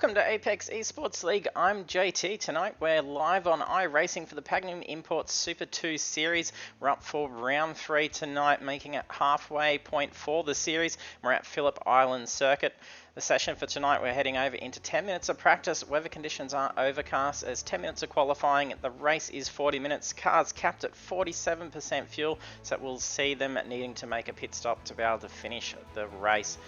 Welcome to Apex Esports League. I'm JT. Tonight we're live on iRacing for the Pagnian Imports Super 2 series. We're up for round 3 tonight, making it halfway point for the series. We're at Phillip Island Circuit. The session for tonight, we're heading over into 10 minutes of practice. Weather conditions are overcast as 10 minutes of qualifying. The race is 40 minutes. Cars capped at 47% fuel, so we'll see them needing to make a pit stop to be able to finish the race.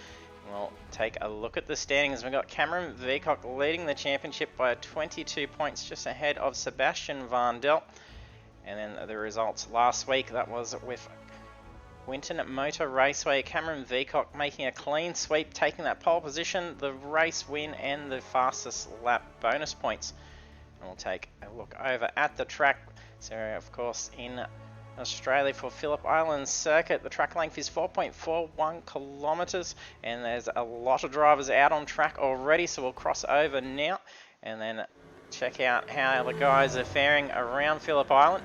We'll take a look at the standings. We've got Cameron Veacock leading the championship by 22 points, just ahead of Sebastian Vandel. And then the results last week, that was with Winton Motor Raceway. Cameron Veacock making a clean sweep, taking that pole position, the race win and the fastest lap bonus points. And we'll take a look over at the track. So of course in Australia for Phillip Island Circuit, the track length is 4.41 kilometres and there's a lot of drivers out on track already, so we'll cross over now and then check out how the guys are faring around Phillip Island.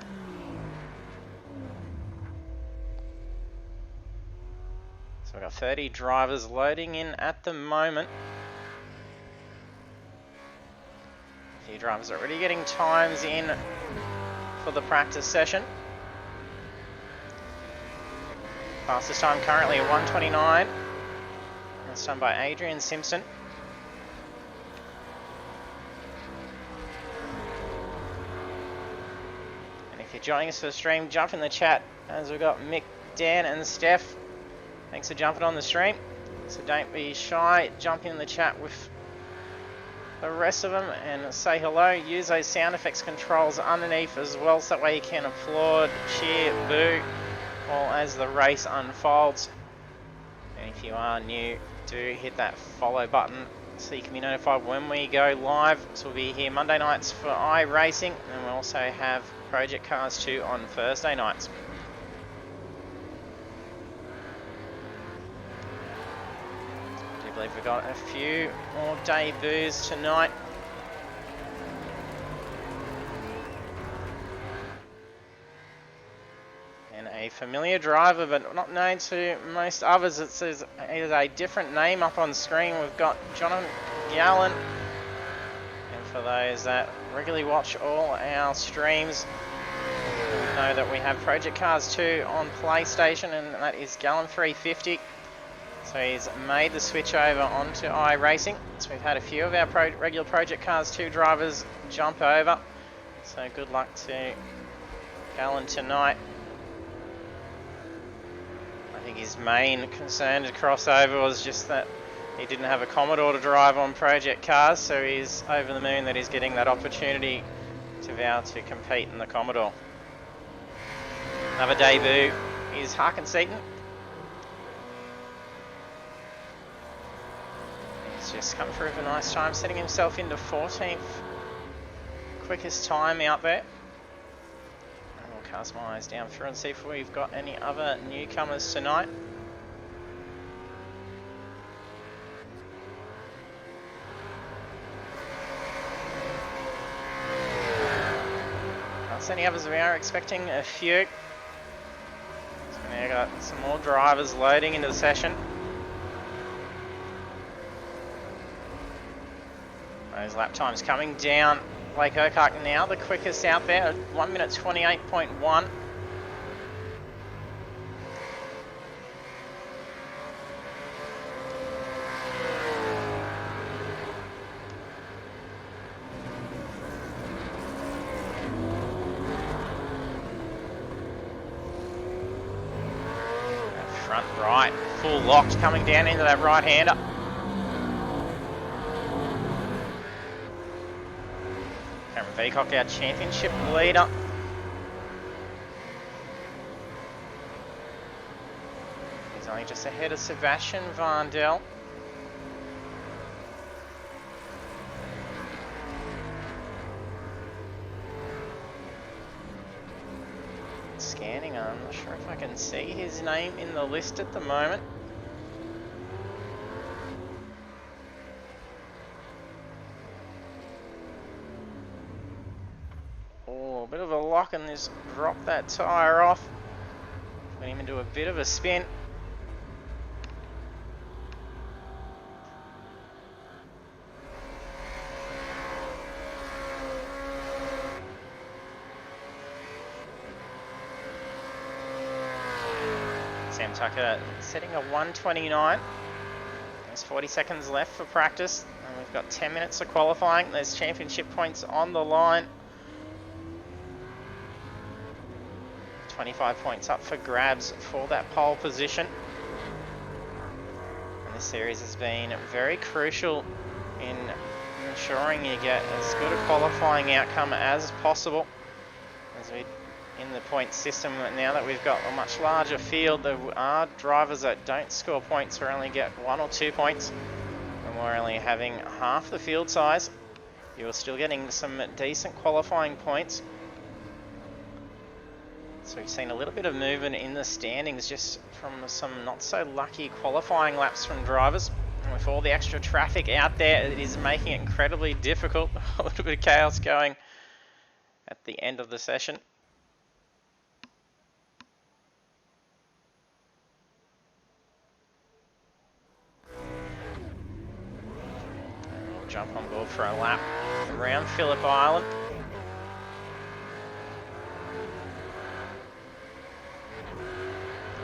So we've got 30 drivers loading in at the moment. A few drivers already getting times in for the practice session. Fastest time currently at 1:29. That's done by Adrian Simpson. And if you're joining us for the stream, jump in the chat as we've got Mick, Dan and Steph. Thanks for jumping on the stream. So don't be shy, jump in the chat with the rest of them and say hello. Use those sound effects controls underneath as well, so that way you can applaud, cheer, boo, all as the race unfolds. And if you are new, do hit that follow button so you can be notified when we go live. So we'll be here Monday nights for iRacing, and we'll also have Project Cars 2 on Thursday nights. I believe we've got a few more debuts tonight. And a familiar driver, but not known to most others. It says it is a different name up on screen. We've got Jonathan Gallen. And for those that regularly watch all our streams, know that we have Project Cars 2 on PlayStation, and that is Gallen 350. So he's made the switch over onto iRacing. So we've had a few of our regular Project Cars 2 drivers jump over. So good luck to Gallen tonight. I think his main concern to cross over was just that he didn't have a Commodore to drive on Project Cars, so he's over the moon that he's getting that opportunity to be able to compete in the Commodore. Another debut is Harkin Seaton. He's just come through with a nice time, setting himself into 14th quickest time out there. Cast my eyes down through and see if we've got any other newcomers tonight. Can't see any others. We are expecting a few. So now got some more drivers loading into the session. Those lap times coming down. Blake Oakhark now the quickest out there at 1 minute 28.1. Front right, full locked coming down into that right-hander. Veacock, our championship leader. He's only just ahead of Sebastian Vandel. Scanning, I'm not sure if I can see his name in the list at the moment. Bit of a lock and just drop that tyre off. Put him into a bit of a spin. Sam Tucker setting a 1:29. There's 40 seconds left for practice, and we've got 10 minutes of qualifying. There's championship points on the line. 25 points up for grabs for that pole position. And this series has been very crucial in ensuring you get as good a qualifying outcome as possible. As we in the point system, now that we've got a much larger field, there are drivers that don't score points or only get 1 or 2 points, and we're only having half the field size. You're still getting some decent qualifying points. So we've seen a little bit of movement in the standings just from some not so lucky qualifying laps from drivers. And with all the extra traffic out there, it is making it incredibly difficult. A little bit of chaos going at the end of the session. Jump on board for a lap around Phillip Island.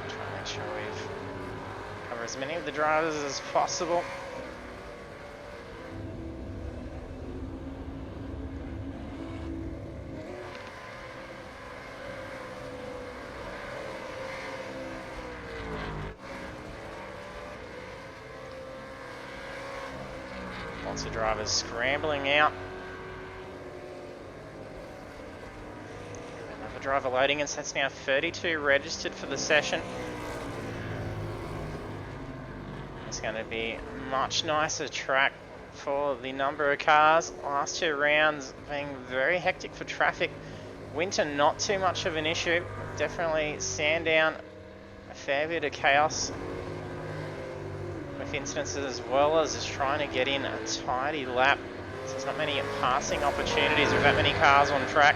Try to make sure we've covered as many of the drivers as possible. Lots of drivers scrambling out. Another driver loading, and so that's now 32 registered for the session. It's going to be a much nicer track for the number of cars. Last 2 rounds being very hectic for traffic. Winter not too much of an issue. Definitely Sandown, a fair bit of chaos with incidences, as well as just trying to get in a tidy lap. So there's not many passing opportunities with that many cars on track.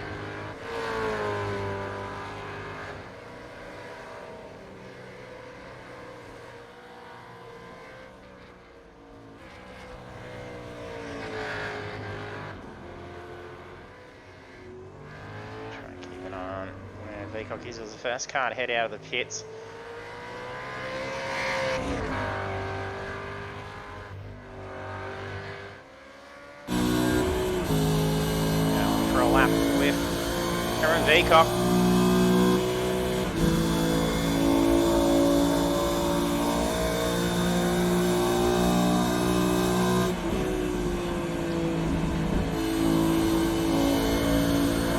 Try and keep an eye on where Vicock is. Was the first car to head out of the pits. Lap with Vicock.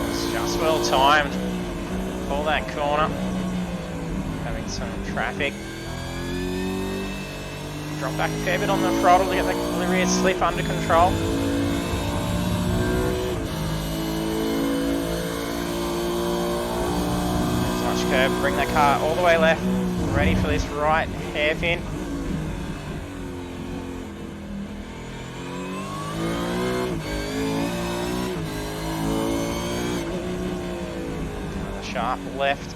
It's just well timed for that corner. Having some traffic. Drop back a fair bit on the throttle to get the rear slip under control. Curve, bring that car all the way left, ready for this right hairpin. Another sharp left.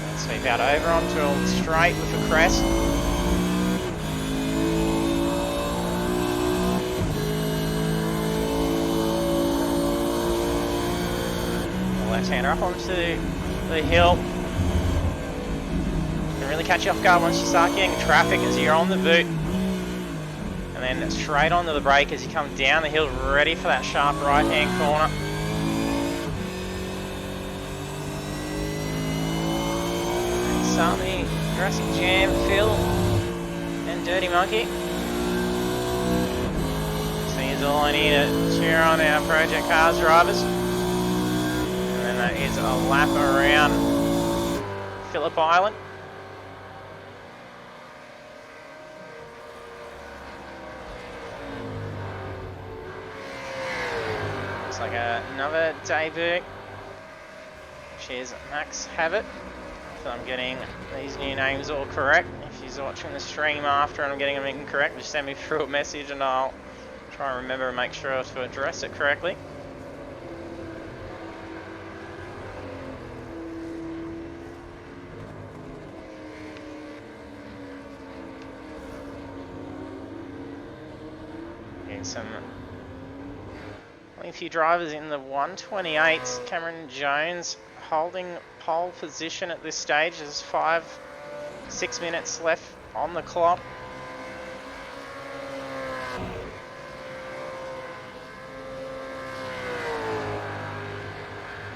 And sweep out over onto a straight with a crest. Left-hander up onto the hill. Can really catch you off guard once you start getting traffic as you're on the boot. And then straight onto the brake as you come down the hill, ready for that sharp right-hand corner. And start the Jurassic Jam, Phil and Dirty Monkey. So here's all I need to cheer on our Project Cars drivers. That is a lap around Phillip Island. Looks like another debut. Cheers, Max Habit. If I'm getting these new names all correct. If you're watching the stream after and I'm getting them incorrect, just send me through a message and I'll try and remember and make sure to address it correctly. Only a few drivers in the 128s. Cameron Jones holding pole position at this stage. There's 6 minutes left on the clock.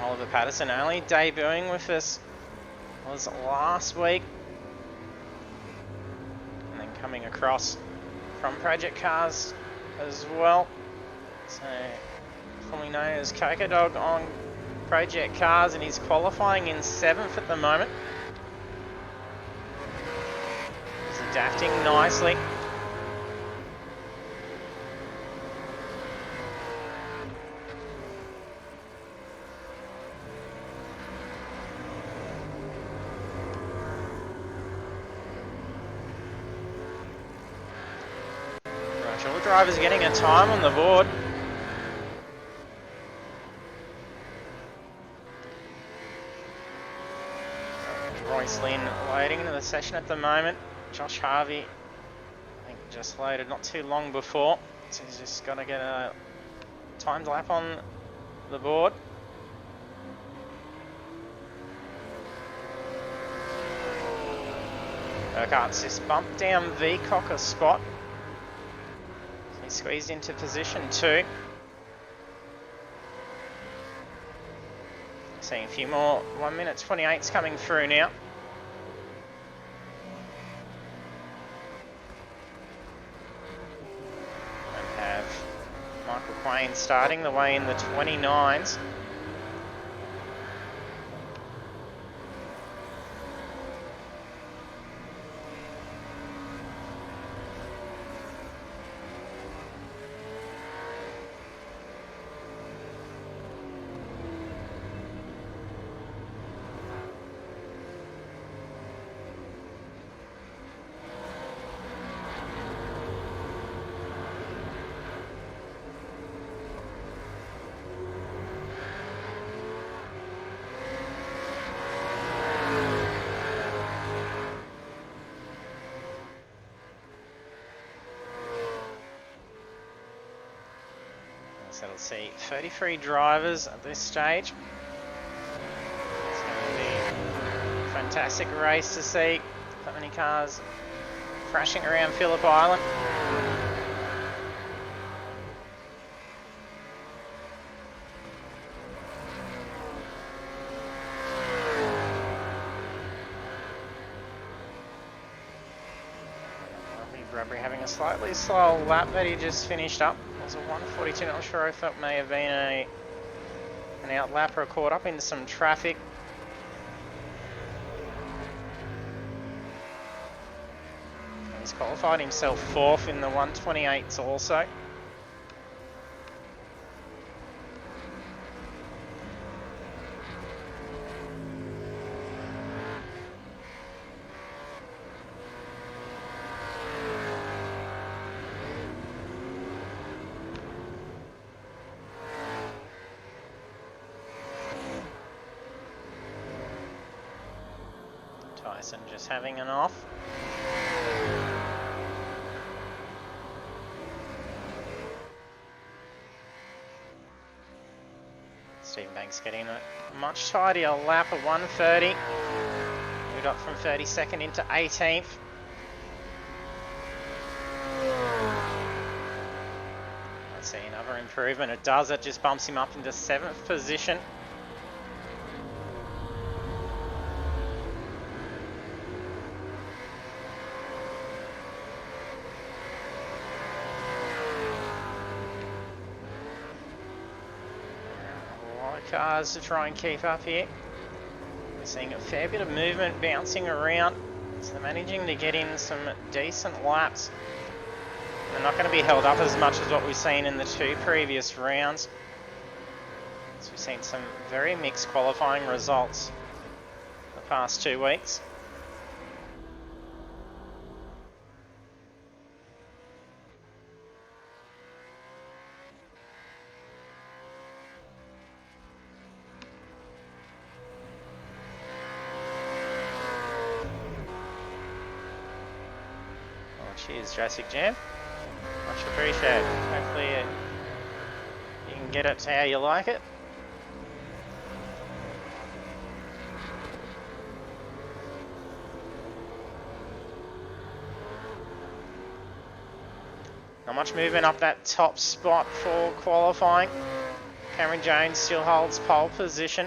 Oliver Patterson only debuting with us was last week. And then coming across from Project Cars as well. So, formerly known as Coco Dog on Project Cars, and he's qualifying in 7th at the moment. He's adapting nicely. Right, all the drivers getting a time on the board. Royce Lynn loading into the session at the moment. Josh Harvey, I think, just loaded not too long before, so he's just got to get a timed lap on the board. Urquhart's just bumped down Vcock a spot. He squeezed into position 2. Seeing a few more 1 minute 28s coming through now. And have Michael Quain starting the way in the 29s. So we'll see 33 drivers at this stage. It's going to be a fantastic race to see that many cars crashing around Phillip Island. Bradbury having a slightly slow lap that he just finished up. It was a 1:42, not sure if that may have been an outlap or caught up into some traffic. He's qualified himself 4th in the 1:28s also. Tyson just having an off. Stephen Banks getting a much tidier lap at 1:30. Moved up from 32nd into 18th. Let's see another improvement. It does. It just bumps him up into 7th position. Cars to try and keep up here. We're seeing a fair bit of movement bouncing around, so they're managing to get in some decent laps. They're not going to be held up as much as what we've seen in the 2 previous rounds. So we've seen some very mixed qualifying results the past 2 weeks. Cheers, Jurassic Jam. Much appreciated. Hopefully you can get it to how you like it. Not much movement up that top spot for qualifying. Cameron Jones still holds pole position.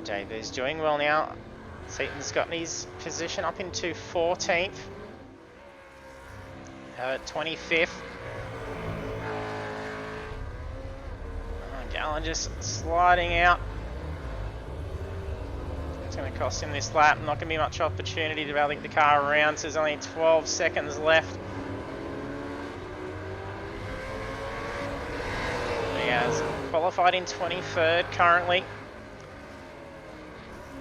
JB's doing well now. Seaton's got his position up into 14th. At 25th. Gallen just sliding out. It's going to cost him this lap. Not going to be much opportunity to be able to get the car around, so there's only 12 seconds left. He has qualified in 23rd currently.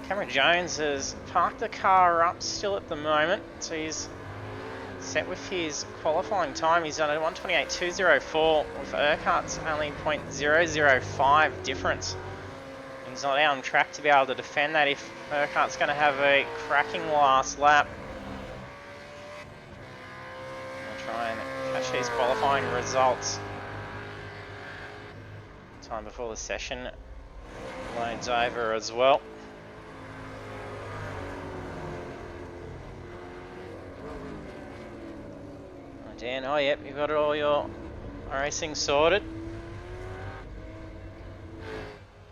Cameron Jones has parked the car up still at the moment, so he's set with his qualifying time. He's done a 1:28.204 with Urquhart's only 0.005 difference. He's not out on track to be able to defend that if Urquhart's going to have a cracking last lap. I'll try and catch these qualifying results. Time before the session loads over as well. Dan, oh yep, you've got all your iRacing sorted.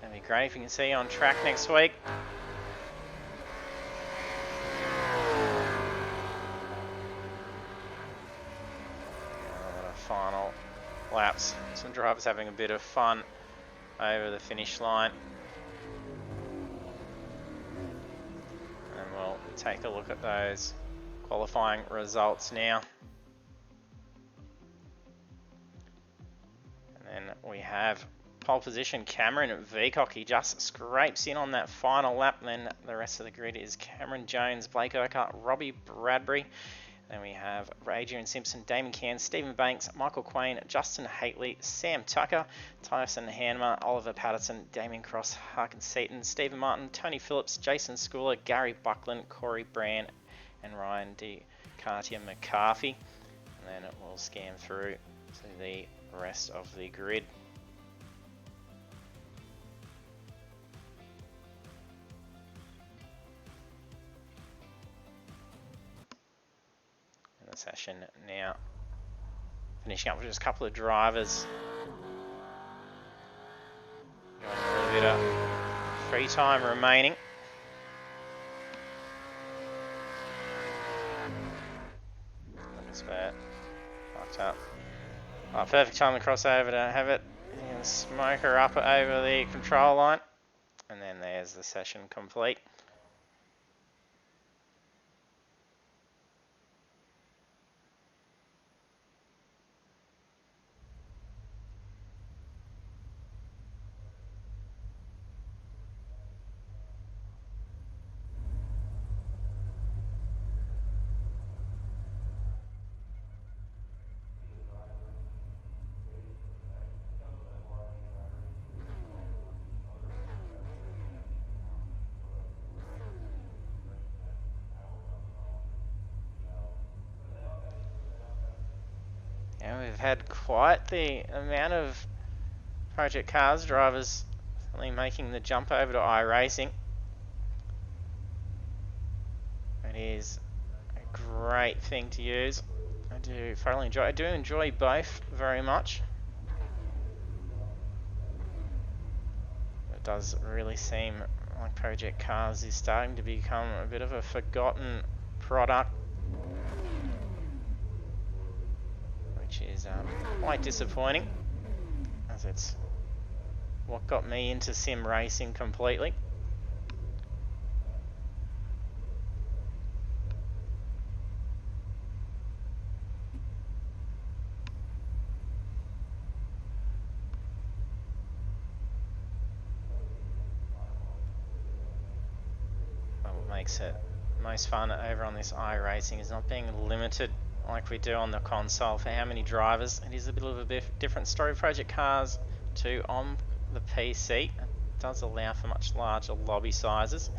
That'd be great if you can see you on track next week. Final laps. Some drivers having a bit of fun over the finish line. And we'll take a look at those qualifying results now. And we have pole position Cameron Veacock. He just scrapes in on that final lap. And then the rest of the grid is Cameron Jones, Blake Urquhart, Robbie Bradbury. Then we have Adrian Simpson, Damon Cairns, Stephen Banks, Michael Quain, Justin Haitley, Sam Tucker, Tyson Hanmer, Oliver Patterson, Damien Cross, Harkin Seaton, Stephen Martin, Tony Phillips, Jason Schooler, Gary Buckland, Corey Brand, and Ryan DeCartia McCarthy. And then we'll scan through to the rest of the grid. In the session now, finishing up with just a couple of drivers. Going a little bit of free time remaining. Spare, fucked up. Oh, perfect time to cross over to have it. You can smoke her up over the control line. And then there's the session complete. And we've had quite the amount of Project Cars drivers suddenly making the jump over to iRacing. It is a great thing to use. I do enjoy both very much. It does really seem like Project Cars is starting to become a bit of a forgotten product, which is quite disappointing, as it's what got me into sim racing completely. What makes it most fun over on this iRacing is not being limited like we do on the console for how many drivers. It is a bit of a different story. Project Cars 2 on the PC. It does allow for much larger lobby sizes.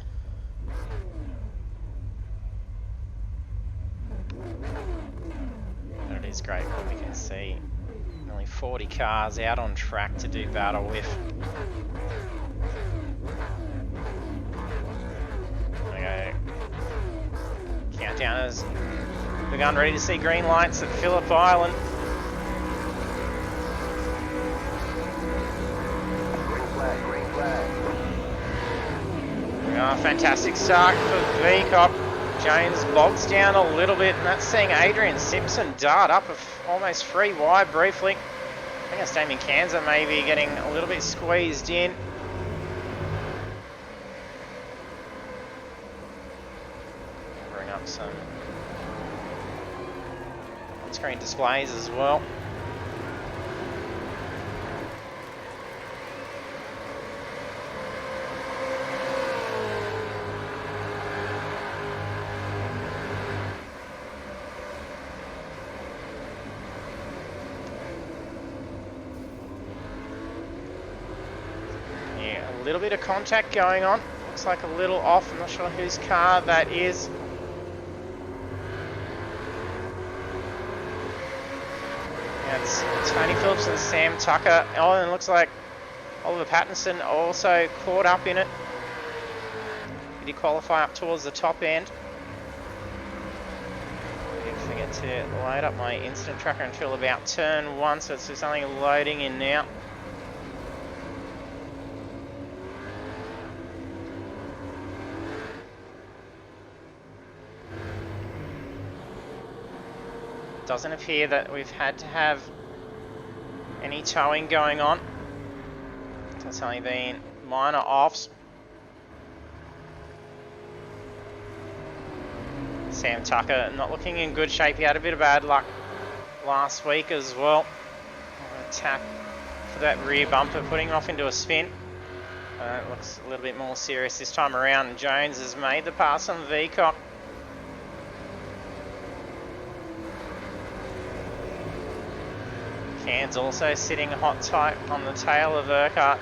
But it is great when we can see nearly 40 cars out on track to do battle with. Okay. Countdown has begun, ready to see green lights at Phillip Island. Green flag. Oh, fantastic start for VCOP. Jones bogs down a little bit, and that's seeing Adrian Simpson dart up almost free wide briefly. I think it's Damien Kanza maybe getting a little bit squeezed in. Bring up some on-screen displays as well. A little bit of contact going on. Looks like a little off. I'm not sure whose car that is. Yeah, it's Tony Phillips and Sam Tucker. Oh, and it looks like Oliver Pattinson also caught up in it. Did he qualify up towards the top end? I didn't forget to load up my incident tracker until about turn 1, so it's just only loading in now. Doesn't appear that we've had to have any towing going on. It's only been minor offs. Sam Tucker not looking in good shape. He had a bit of bad luck last week as well. Attack for that rear bumper, putting him off into a spin. It looks a little bit more serious this time around. Jones has made the pass on VCOP. Cairns also sitting hot tight on the tail of Urquhart.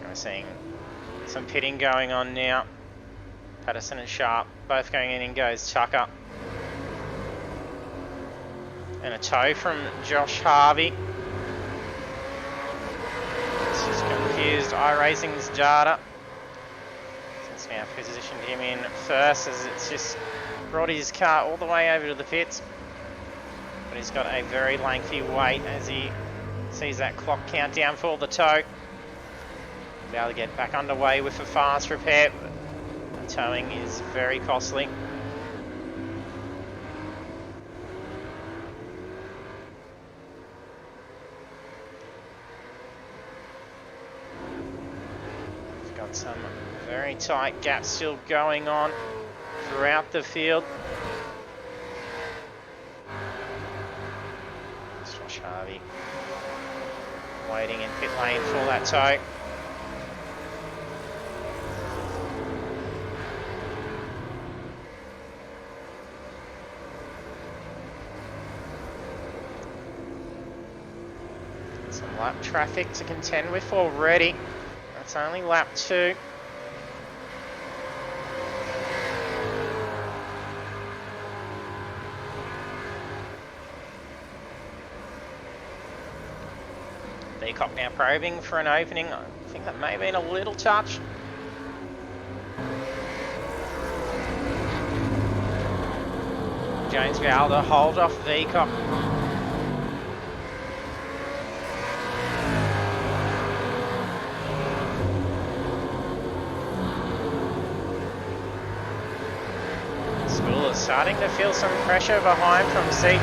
We're seeing some pitting going on now. Patterson and Sharp both going in goes Tucker. And a tow from Josh Harvey. Confused iRacing's data. Since now positioned him in first, as it's just brought his car all the way over to the pits. But he's got a very lengthy wait as he sees that clock countdown for the tow. Be able to get back underway with a fast repair. The towing is very costly. Some very tight gaps still going on throughout the field. Josh Harvey waiting in pit lane for that tow. Some lap traffic to contend with already. It's only lap 2. Peacock now probing for an opening. I think that may have been a little touch. Jones be able to hold off Peacock. Starting to feel some pressure behind from Seaton.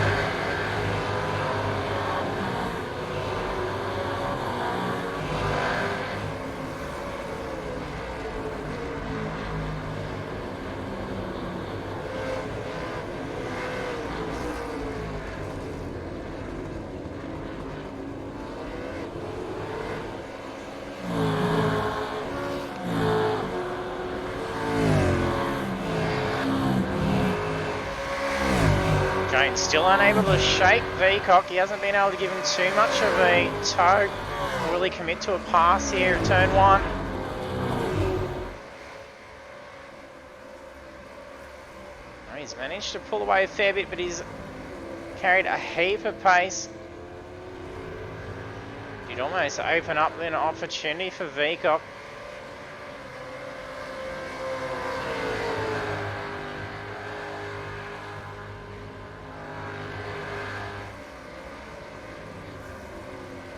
Jones still unable to shake Veacock. He hasn't been able to give him too much of a tow. Will he commit to a pass here at turn 1? Oh, he's managed to pull away a fair bit, but he's carried a heap of pace. He'd almost open up an opportunity for Veacock.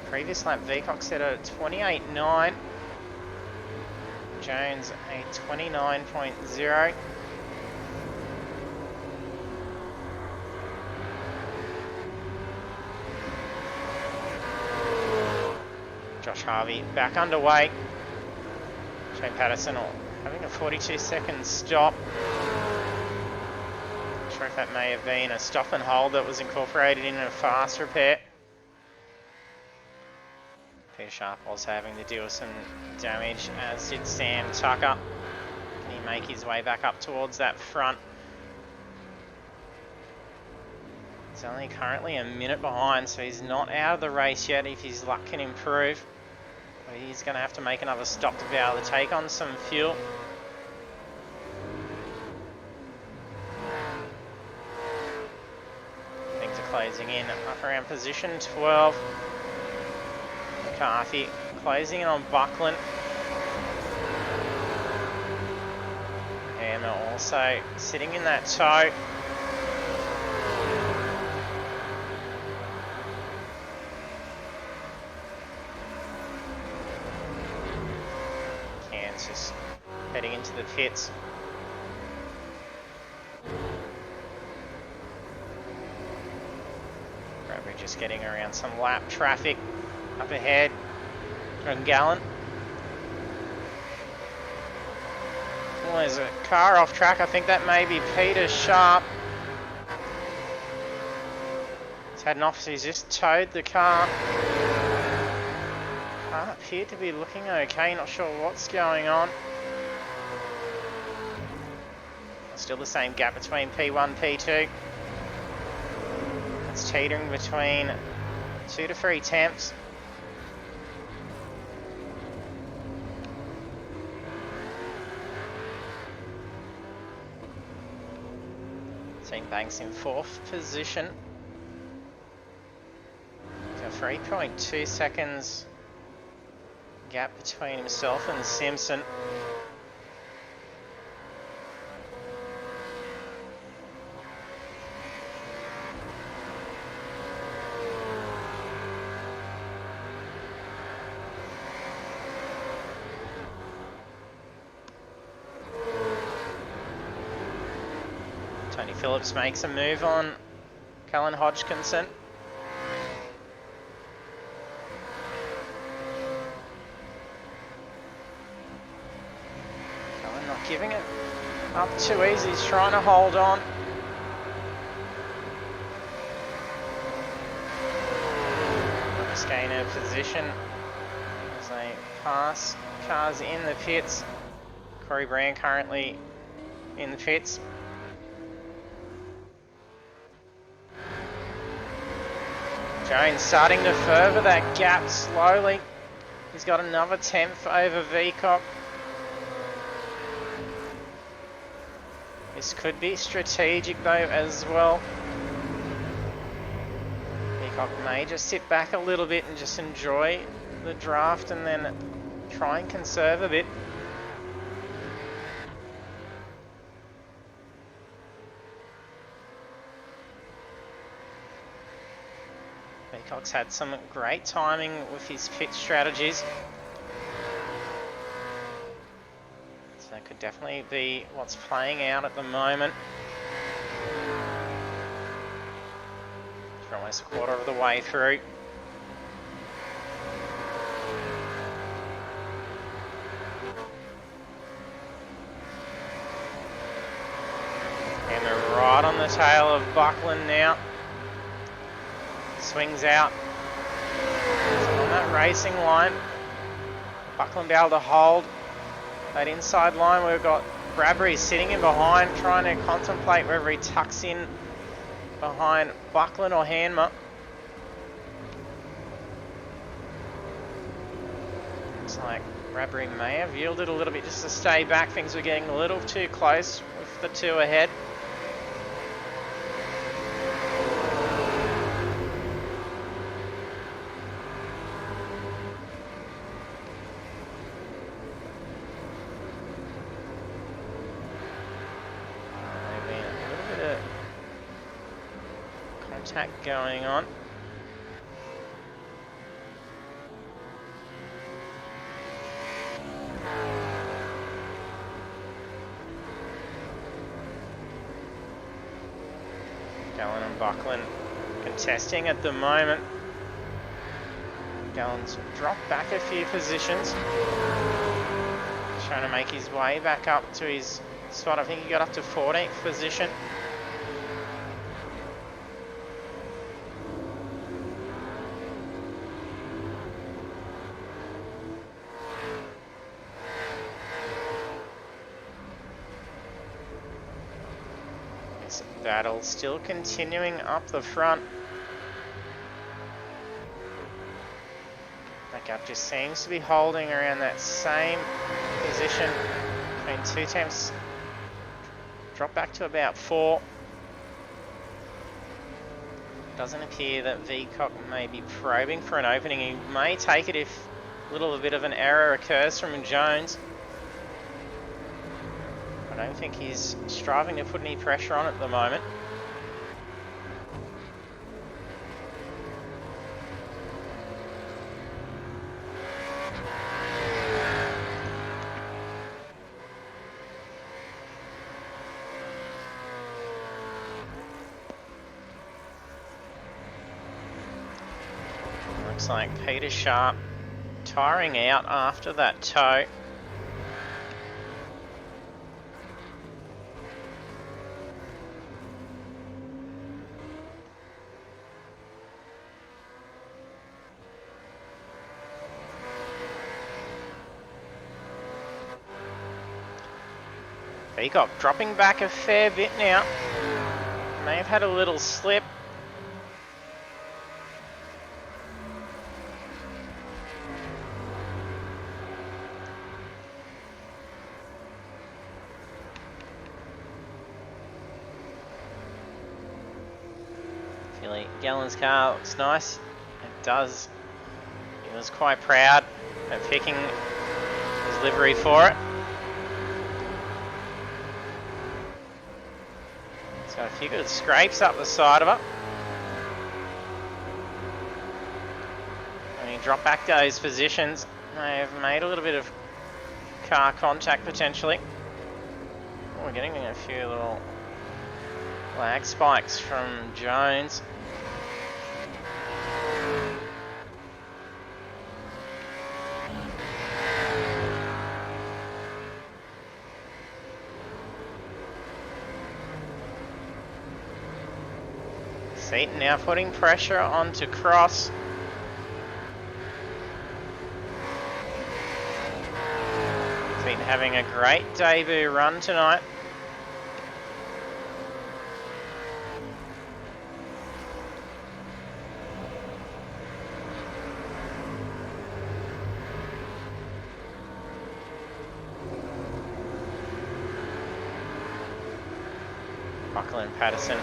Previous lap, Veacock set a 28.9. Jones a 29.0. Josh Harvey back underway. Shane Patterson having a 42-second stop. Not sure if that may have been a stop and hold that was incorporated in a fast repair. Peter Sharp also having to deal with some damage, as did Sam Tucker. Can he make his way back up towards that front? He's only currently a minute behind, so he's not out of the race yet if his luck can improve. But he's going to have to make another stop to be able to take on some fuel. Things are closing in up around position 12. McCarthy closing in on Buckland. And also sitting in that tow. Kansas heading into the pits. Bradbury just getting around some lap traffic. Up ahead, from Gallen. Oh, there's a car off track. I think that may be Peter Sharp. He's had an officer who's just towed the car. Can't appear to be looking okay. Not sure what's going on. Still the same gap between P1 and P2. It's teetering between 2 to 3 temps. Banks in 4th position. So 3.2 seconds gap between himself and Simpson. Phillips makes a move on Cullen Hodgkinson. Cullen not giving it up too easy, he's trying to hold on. Just gain a position as they pass cars in the pits. Corey Brand currently in the pits. Jones starting to further that gap slowly. He's got another 10th over Veacock. This could be strategic though as well. Veacock may just sit back a little bit and just enjoy the draft and then try and conserve a bit. Veacock's had some great timing with his pit strategies. So that could definitely be what's playing out at the moment. We're almost a quarter of the way through. And they're right on the tail of Buckland now. Swings out on that racing line. Buckland be able to hold that inside line. We've got Bradbury sitting in behind, trying to contemplate whether he tucks in behind Buckland or Hanmer. Looks like Bradbury may have yielded a little bit just to stay back. Things were getting a little too close with the two ahead. Maybe a little bit of contact going on. Gallen and Buckland contesting at the moment. Gallen's dropped back a few positions. Trying to make his way back up to his spot. I think he got up to 14th position. Battle still continuing up the front. That gap just seems to be holding around that same position between two teams. Drop back to about 4. Doesn't appear that Vcock may be probing for an opening. He may take it if a little bit of an error occurs from Jones. I don't think he's striving to put any pressure on at the moment. Looks like Peter Sharp tiring out after that tow. Peacock dropping back a fair bit now. May have had a little slip. Phillip, Gallen's car looks nice. It does. He was quite proud of picking his livery for it. Got a few good scrapes up the side of it. And he dropped back those positions. May have made a little bit of car contact potentially. Oh, we're getting a few little lag spikes from Jones. Seaton now putting pressure onto Cross. Seaton having a great debut run tonight. Buckland and Patterson.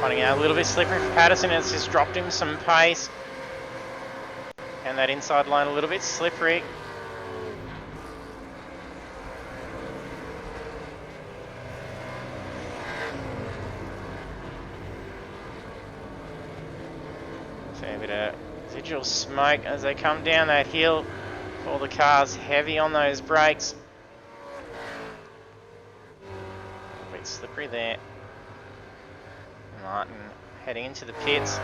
Finding out a little bit slippery for Patterson. It's just dropped him some pace. And that inside line a little bit slippery. Fair bit of residual smoke as they come down that hill. All the cars heavy on those brakes. A bit slippery there. Martin heading into the pits.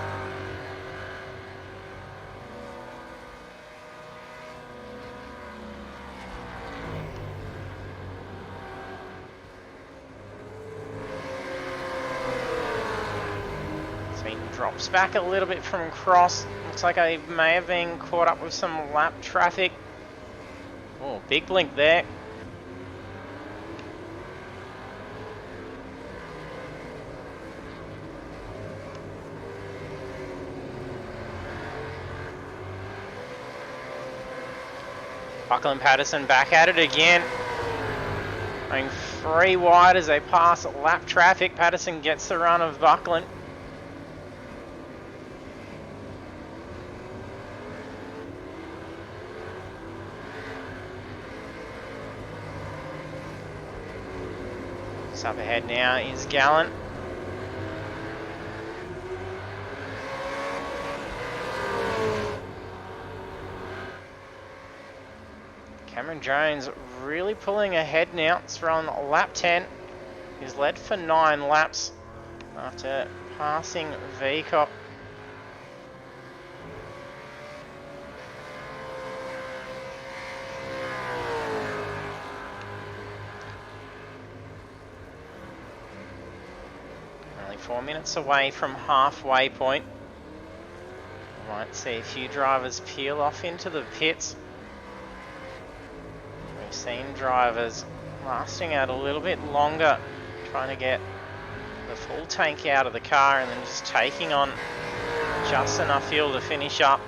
Seaton drops back a little bit from Cross. Looks like I may have been caught up with some lap traffic. Oh, big blink there. Buckland Patterson back at it again. Going 3 wide as they pass lap traffic. Patterson gets the run of Buckland. Up ahead now is Gallant. Cameron Jones really pulling ahead now. It's on lap 10. He's led for 9 laps after passing Vcock. Only 4 minutes away from halfway point. We might see a few drivers peel off into the pits. We've seen drivers lasting out a little bit longer, trying to get the full tank out of the car and then just taking on just enough fuel to finish up.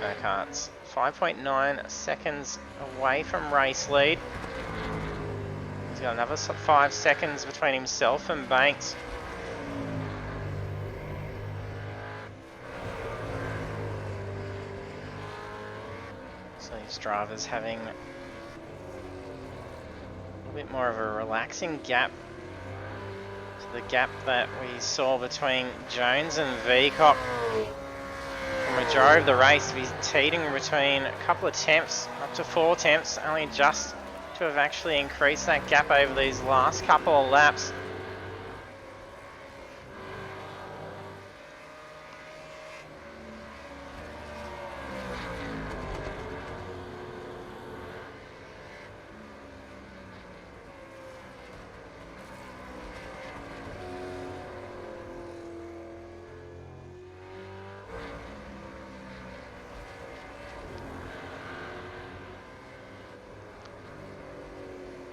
Burkhart's 5.9 seconds away from race lead. He's got another 5 seconds between himself and Banks. So these drivers having a little bit more of a relaxing gap to the gap that we saw between Jones and Vcock. The majority of the race, he's teetering between a couple of temps, up to 4 temps, only just to have actually increased that gap over these last couple of laps.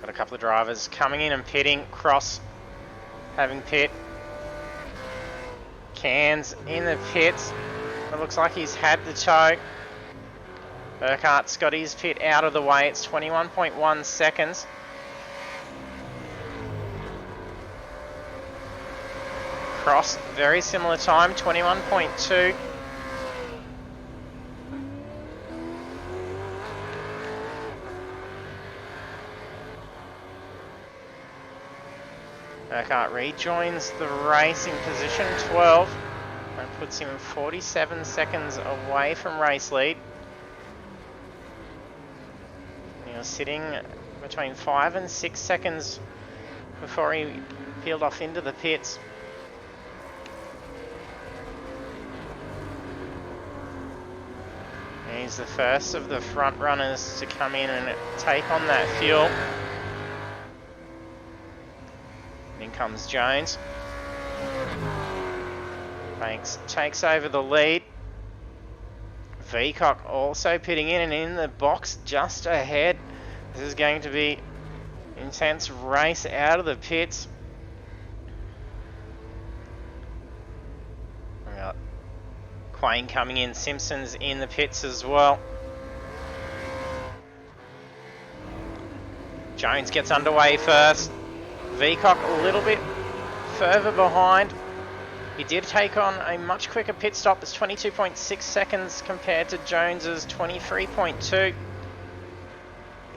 Got a couple of drivers coming in and pitting. Cross having pit. Cairns in the pits. It looks like he's had the tow. Burkhart's got his pit out of the way. It's 21.1 seconds. Cross, very similar time, 21.2. Burkhart rejoins the race in position 12 and puts him 47 seconds away from race lead. He was sitting between 5 and 6 seconds before he peeled off into the pits. And he's the first of the front runners to come in and take on that fuel. In comes Jones. Banks takes over the lead. Vcock also pitting in and in the box just ahead. This is going to be an intense race out of the pits. We got Quayne coming in, Simpson's in the pits as well. Jones gets underway first. Vcock a little bit further behind. He did take on a much quicker pit stop. It's 22.6 seconds compared to Jones's 23.2.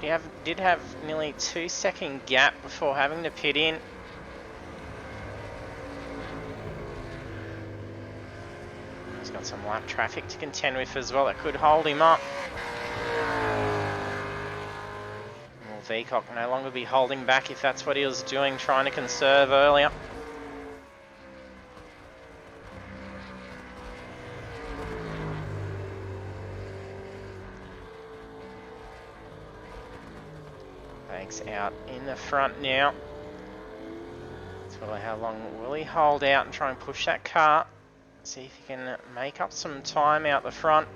He did have nearly 2 second gap before having to pit in. He's got some lap traffic to contend with as well that could hold him up. Vcock no longer be holding back if that's what he was doing, trying to conserve earlier. Banks out in the front now. So how long will he hold out and try and push that car? See if he can make up some time out the front.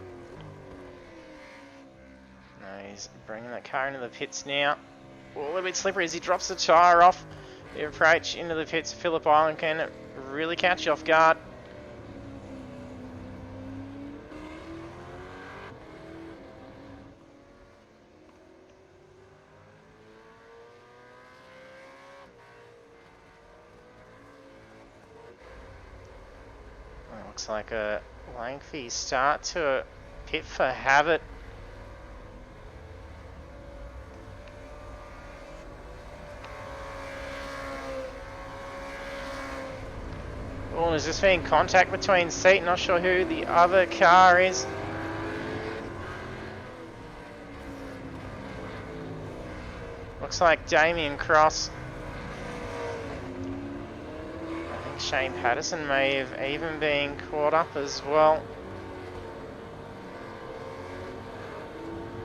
He's bringing that car into the pits now. Oh, a little bit slippery as he drops the tyre off. The approach into the pits of Phillip Island can really catch you off guard. Well, looks like a lengthy start to a pit for Havit. Oh, there's just been contact between seat. Not sure who the other car is. Looks like Damien Cross. I think Shane Patterson may have even been caught up as well.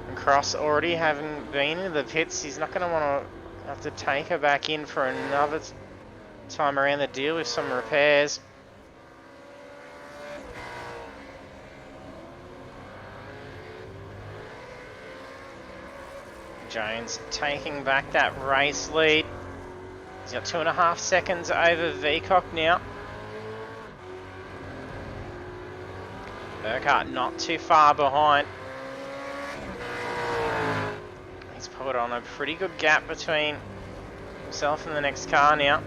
And Cross already having been in the pits, he's not going to want to have to take her back in for another time around to deal with some repairs. Jones taking back that race lead. He's got 2.5 seconds over Veacock now. Burkhart not too far behind. He's put on a pretty good gap between himself and the next car now.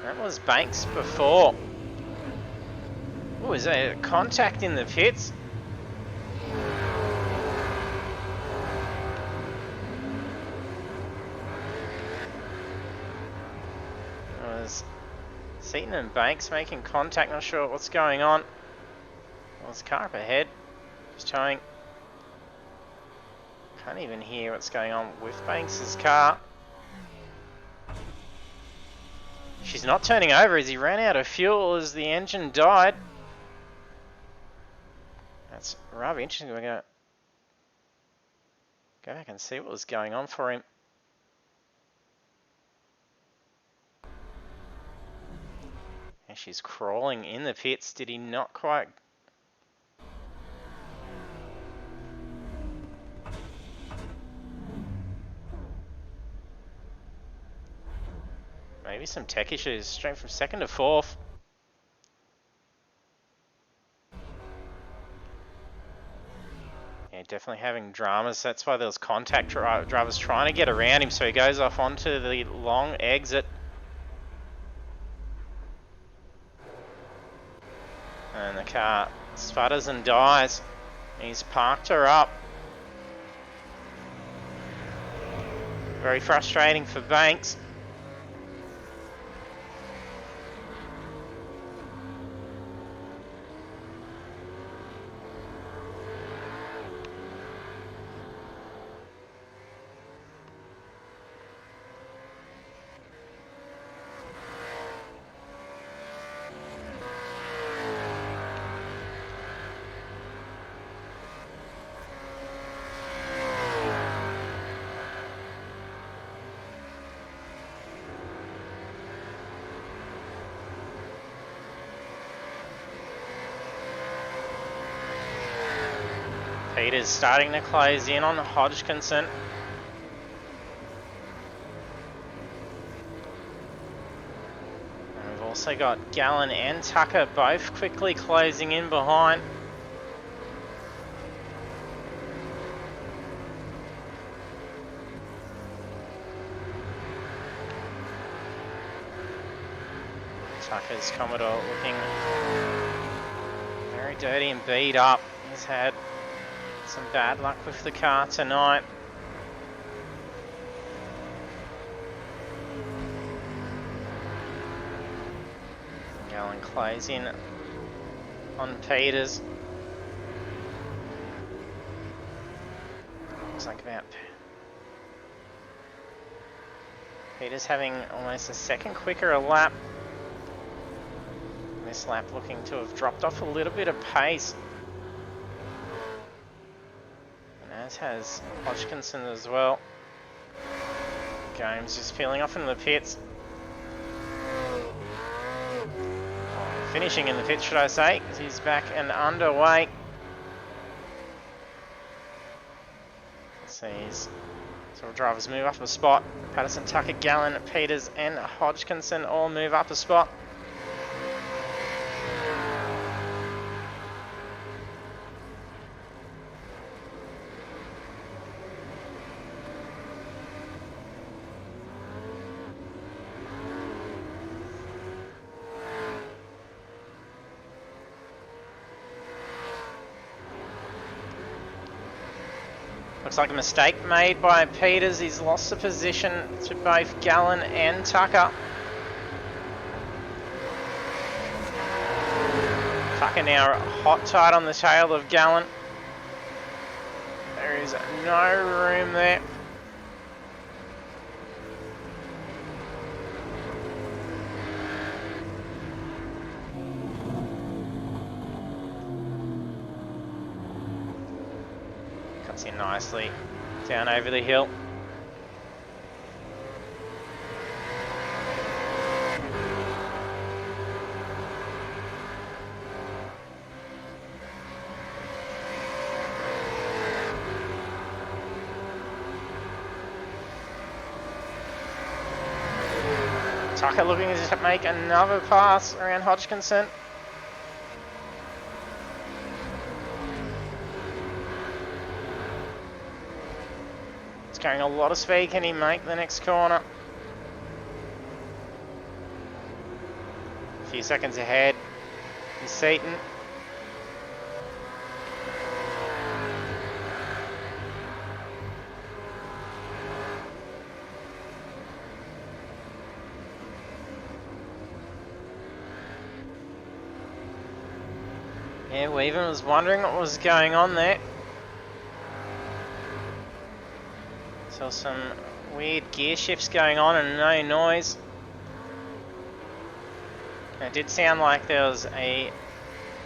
That was Banks before. Oh, is there contact in the pits? Seaton and Banks making contact, not sure what's going on. Well, there's a car up ahead, just towing. Can't even hear what's going on with Banks's car. She's not turning over as he ran out of fuel as the engine died. That's rather interesting. We're going to go back and see what was going on for him. And she's crawling in the pits. Did he not quite... Maybe some tech issues. Straight from second to fourth. Yeah, definitely having dramas. That's why there was contact. Drivers trying to get around him, so he goes off onto the long exit. And the car sputters and dies. He's parked her up. Very frustrating for Banks. Peter's starting to close in on Hodgkinson. And we've also got Gallen and Tucker both quickly closing in behind. Tucker's Commodore looking very dirty and beat up. He's had some bad luck with the car tonight. Gallen clays in on Peters. Looks like about Peters having almost a second quicker a lap. This lap looking to have dropped off a little bit of pace. As has Hodgkinson as well. Games just peeling off into the pits. Finishing in the pits, should I say, because he's back and underway. Let's see, he's So all drivers move up a spot. Patterson, Tucker, Gallen, Peters and Hodgkinson all move up a spot. Looks like a mistake made by Peters. He's lost the position to both Gallen and Tucker. Tucker now hot tight on the tail of Gallen. There is no room there. Cuts in nicely down over the hill. Tucker looking to make another pass around Hodgkinson. It's carrying a lot of speed. Can he make the next corner? A few seconds ahead is Seaton. Yeah, Weaven was wondering what was going on there. Saw some weird gear shifts going on and no noise. It did sound like there was a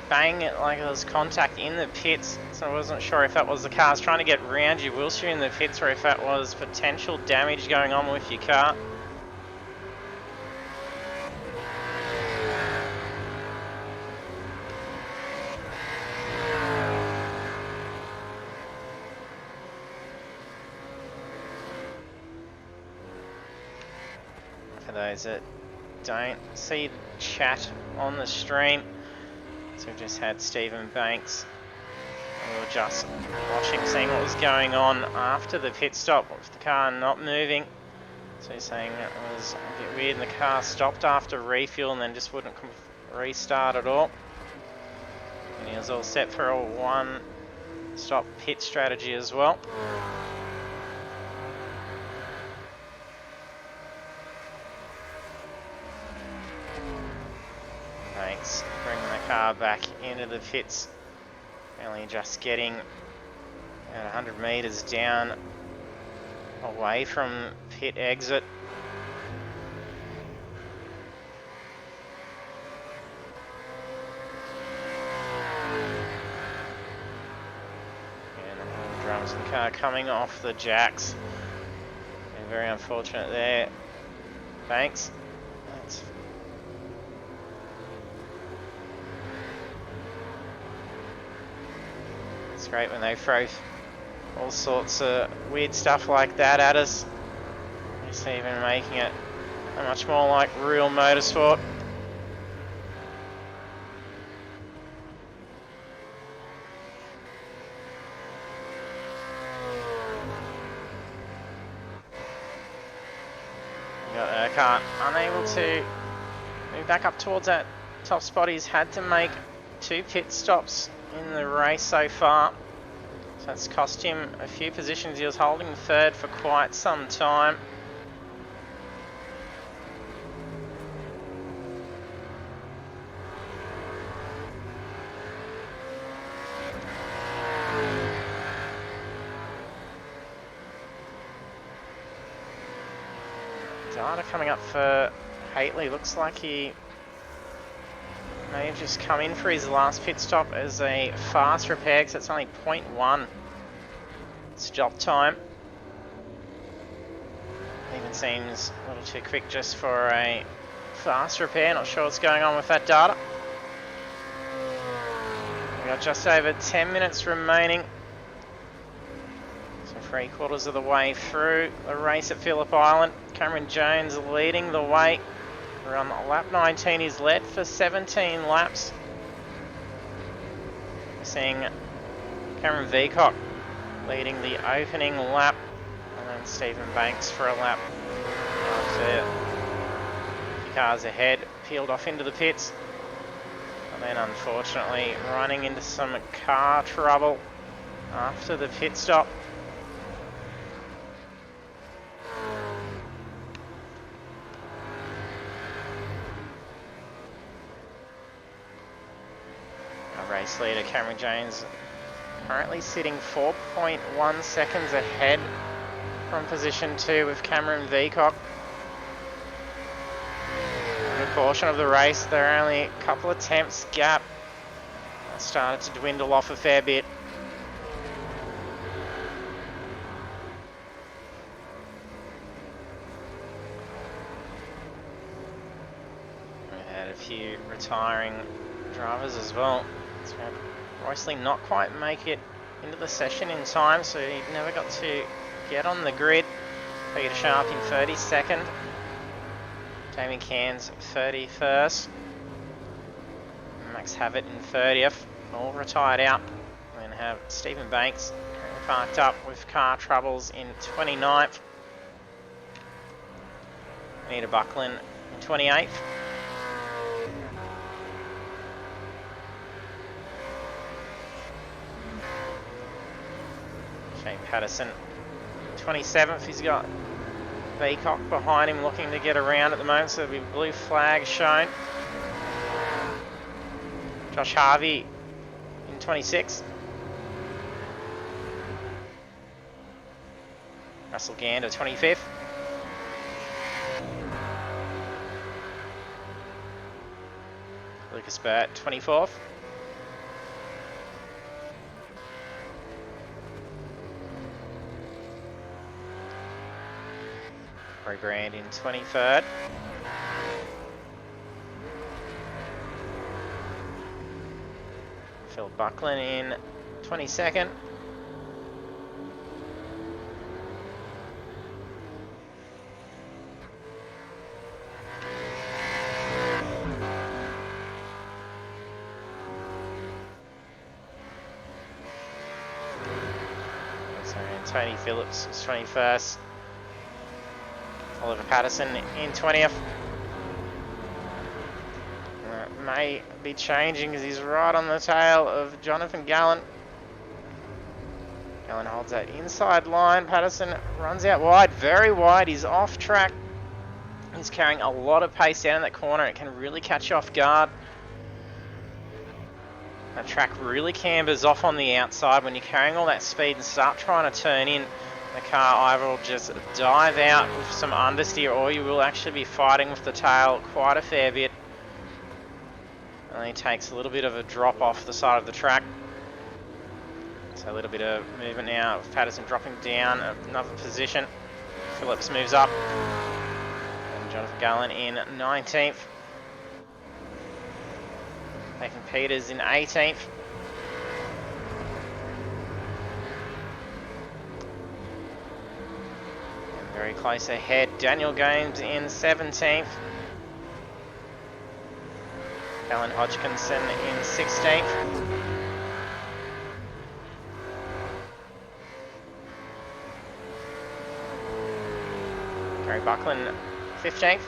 bang, like there was contact in the pits, so I wasn't sure if that was the cars trying to get round you whilst you're in the pits or if that was potential damage going on with your car. For those that don't see the chat on the stream, so we've just had Stephen Banks. We were just watching, seeing what was going on after the pit stop with the car not moving. So he's saying it was a bit weird and the car stopped after refuel and then just wouldn't restart at all. And he was all set for a one-stop pit strategy as well. Thanks. Bringing the car back into the pits. Only just getting about 100 metres down away from pit exit. And the drums and car coming off the jacks. And very unfortunate there. Thanks. It's great when they throw all sorts of weird stuff like that at us. It's even making it much more like real motorsport. Got Urquhart unable to move back up towards that top spot. He's had to make 2 pit stops in the race so far, so that's cost him a few positions. He was holding third for quite some time. Data coming up for Haitley. Looks like he may have just come in for his last pit stop as a fast repair, because it's only 0.1 stop time. Even seems a little too quick just for a fast repair. Not sure what's going on with that data. We've got just over 10 minutes remaining. So 3/4 of the way through the race at Phillip Island. Cameron Jones leading the way. We're on lap 19. He's led for 17 laps. We're seeing Cameron Veacock leading the opening lap, and then Stephen Banks for a lap after a few cars ahead peeled off into the pits. And then unfortunately running into some car trouble after the pit stop. Our race leader Cameron Jones currently sitting 4.1 seconds ahead from position 2 with Cameron Veacock. In the portion of the race, there are only a couple of tenths gap. That started to dwindle off a fair bit. We had a few retiring drivers as well. So Roysley not quite make it into the session in time, so he never got to get on the grid. Peter Sharp in 32nd. Damien Cairns 31st. Max Havett in 30th. All retired out. We then have Stephen Banks parked up with car troubles in 29th. Anita Buckland in 28th. Shane Patterson 27th. He's got Veacock behind him looking to get around at the moment, so there'll be blue flag shown. Josh Harvey in 26th. Russell Gander 25th. Lucas Burt 24th. Corey Brand in 23rd. Phil Buckland in 22nd. So Tony Phillips is 21st. Oliver Patterson in 20th. May be changing as he's right on the tail of Jonathan Gallen. Gallen holds that inside line. Patterson runs out wide, very wide. He's off track. He's carrying a lot of pace down in that corner. It can really catch you off guard. That track really cambers off on the outside when you're carrying all that speed and start trying to turn in. The car either will just dive out with some understeer, or you will actually be fighting with the tail quite a fair bit. And he takes a little bit of a drop off the side of the track. So a little bit of movement now with Patterson dropping down another position. Phillips moves up. And Jonathan Gallen in 19th. Nathan Peters in 18th. Very close ahead. Daniel Games in 17th. Alan Hodgkinson in 16th. Gary Buckland 15th.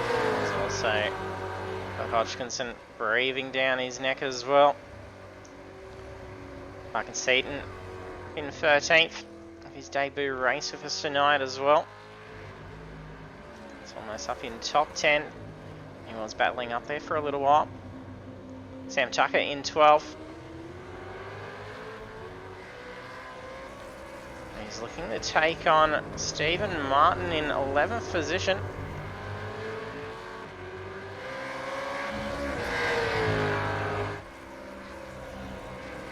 There's also Hodgkinson breathing down his neck as well. Mark Seaton in 13th. His debut race with us tonight as well. It's almost up in top 10. He was battling up there for a little while. Sam Tucker in 12th. He's looking to take on Stephen Martin in 11th position.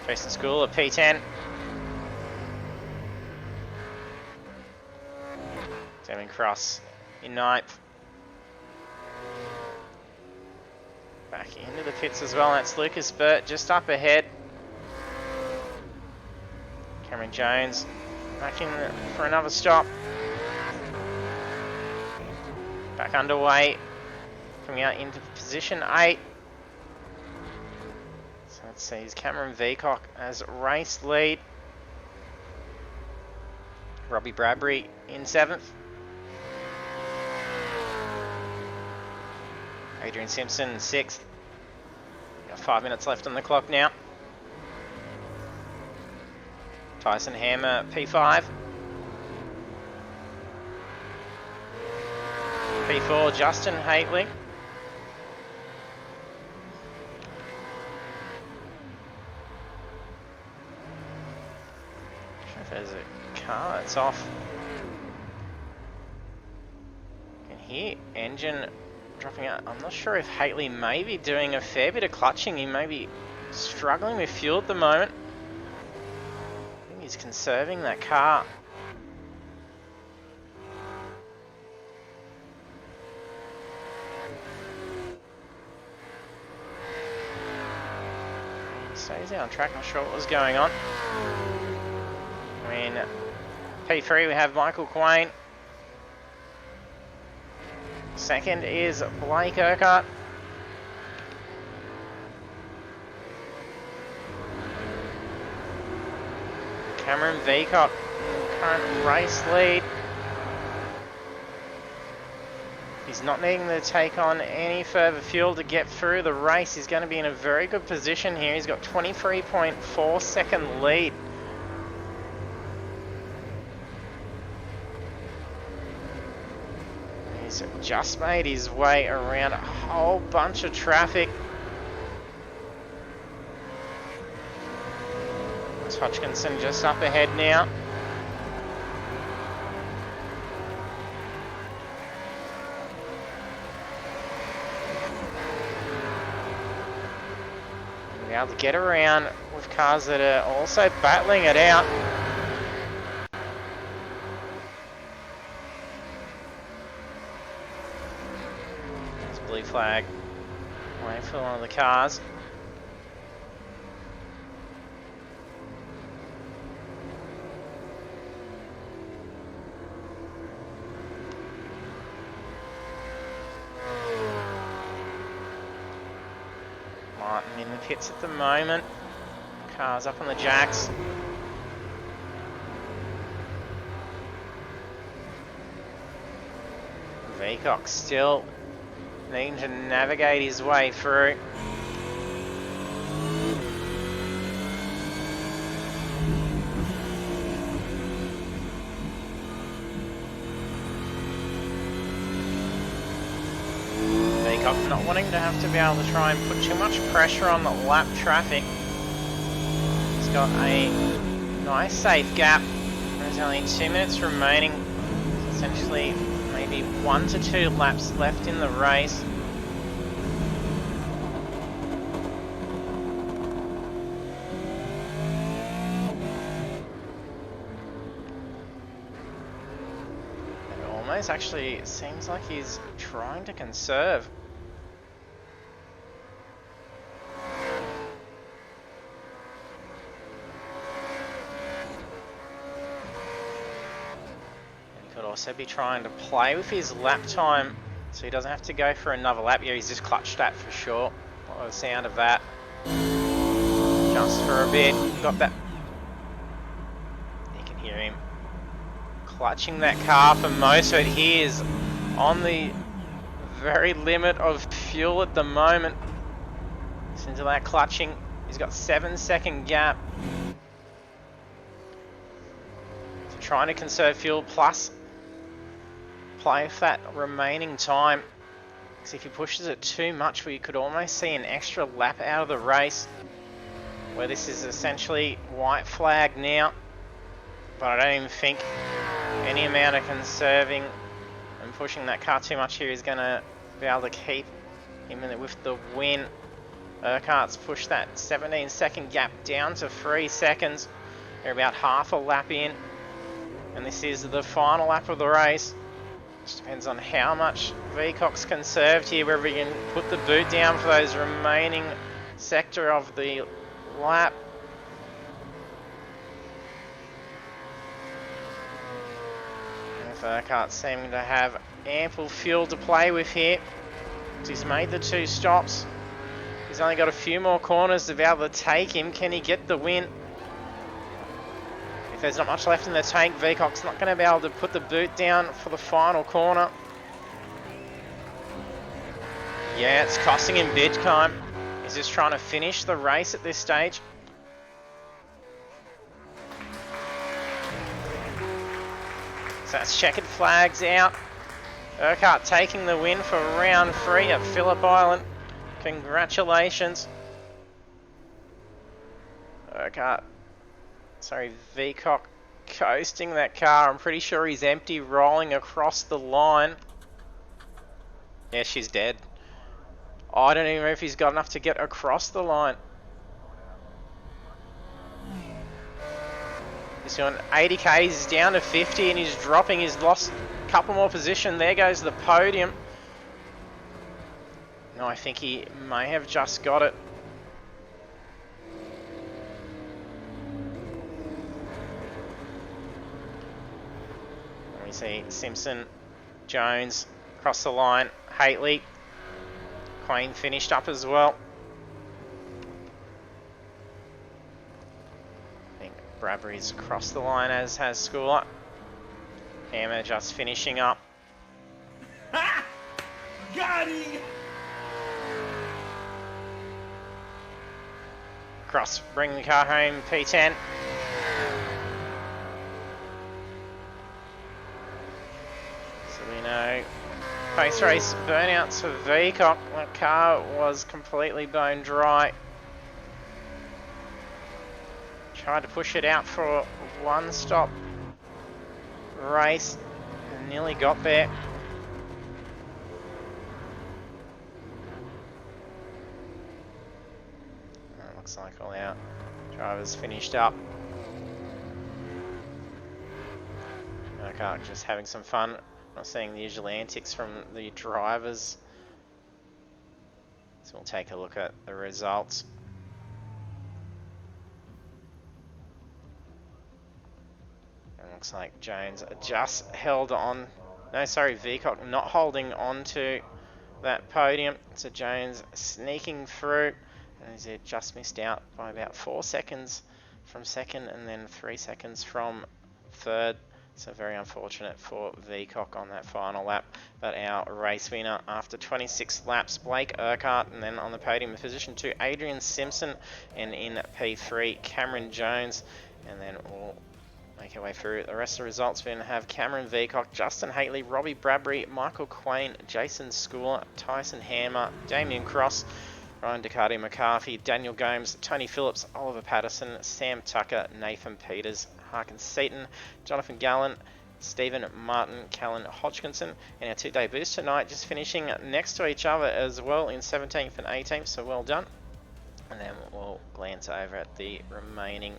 Jason School at P10. Damon Cross in 9th. Back into the pits as well. That's Lucas Burt just up ahead. Cameron Jones back in for another stop. Back underway. Coming out into position 8. So let's see, is Cameron Veacock as race lead. Robbie Bradbury in 7th. Adrian Simpson in 6th. Got 5 minutes left on the clock now. Tyson Hammer P5. P4 Justin Haitley. There's a car that's off. You can hear engine dropping out. I'm not sure if Haitley may be doing a fair bit of clutching. He may be struggling with fuel at the moment. I think he's conserving that car. He stays out on track, not sure what was going on. In P3 we have Michael Quain. Second is Blake Urquhart. Cameron Veacock, current race lead. He's not needing to take on any further fuel to get through the race. He's going to be in a very good position here. He's got 23.4 second lead. He's just made his way around a whole bunch of traffic. Hodgkinson just up ahead now. Be able to get around with cars that are also battling it out. There's blue flag. Waiting for one of the cars. Martin in the pits at the moment. Cars up on the jacks. Veacock still needing to navigate his way through. Veacock not wanting to have to be able to try and put too much pressure on the lap traffic. He's got a nice safe gap. There's only 2 minutes remaining. So essentially maybe 1 to 2 laps left in the race. It almost actually seems like he's trying to conserve. Also be trying to play with his lap time so he doesn't have to go for another lap. Yeah, he's just clutched that for sure. What was the sound of that? Just for a bit. Got that. You can hear him clutching that car for most of it. He is on the very limit of fuel at the moment. Listen to that clutching. He's got 7-second gap. So trying to conserve fuel plus play with that remaining time, because if he pushes it too much, we could almost see an extra lap out of the race, where this is essentially white flag now. But I don't even think any amount of conserving and pushing that car too much here is going to be able to keep him in it with the win. Urquhart's pushed that 17-second gap down to 3 seconds. They're about half a lap in, and this is the final lap of the race. Just depends on how much Veacock's conserved here, whether he can put the boot down for those remaining sector of the lap. Urquhart seeming to have ample fuel to play with here. He's made the 2 stops. He's only got a few more corners to be able to take him. Can he get the win? If there's not much left in the tank, Veacock's not going to be able to put the boot down for the final corner. Yeah, it's costing him big time. He's just trying to finish the race at this stage. So that's checkered flags out. Urquhart taking the win for round 3 at Phillip Island. Congratulations. Veacock coasting that car. I'm pretty sure he's empty, rolling across the line. Yeah, she's dead. I don't even know if he's got enough to get across the line. He's doing 80k, he's down to 50 and he's dropping. He's lost a couple more position. There goes the podium. No, I think he may have just got it. Let me see, Simpson, Jones, across the line, Haitley, Queen finished up as well. I think Bradbury's across the line, as has Schooler. Hammer just finishing up. Ha! Got him! Cross, bring the car home, P10. So we know post race burnouts for Veacock. That car was completely bone dry. Tried to push it out for a 1-stop race and nearly got there. Looks like all our drivers finished up. Okay, just having some fun. Not seeing the usual antics from the drivers. So we'll take a look at the results. It looks like Jones just held on. No, sorry, Veacock not holding on to that podium. So Jones sneaking through. And he's just missed out by about 4 seconds from second and then 3 seconds from third. So very unfortunate for Veacock on that final lap. But our race winner after 26 laps, Blake Urquhart, and then on the podium in position 2, Adrian Simpson, and in P3, Cameron Jones. And then we'll make our way through the rest of the results. We're going to have Cameron Veacock, Justin Haitley, Robbie Bradbury, Michael Quain, Jason Schooler, Tyson Hammer, Damien Cross, Ryan Ducati McCarthy, Daniel Gomes, Tony Phillips, Oliver Patterson, Sam Tucker, Nathan Peters, Harkin Seaton, Jonathan Gallen, Stephen Martin, Callan Hodgkinson, and our 2 debuts tonight just finishing next to each other as well in 17th and 18th, so well done. And then we'll glance over at the remaining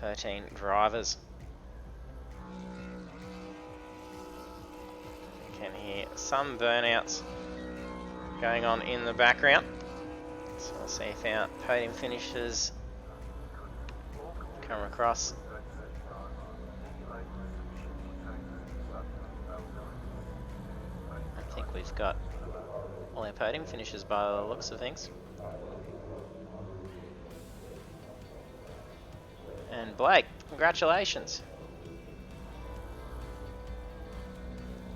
13 drivers. You can hear some burnouts going on in the background. So we'll see if our podium finishes come across. I think we've got all our podium finishes by the looks of things. And Blake, congratulations.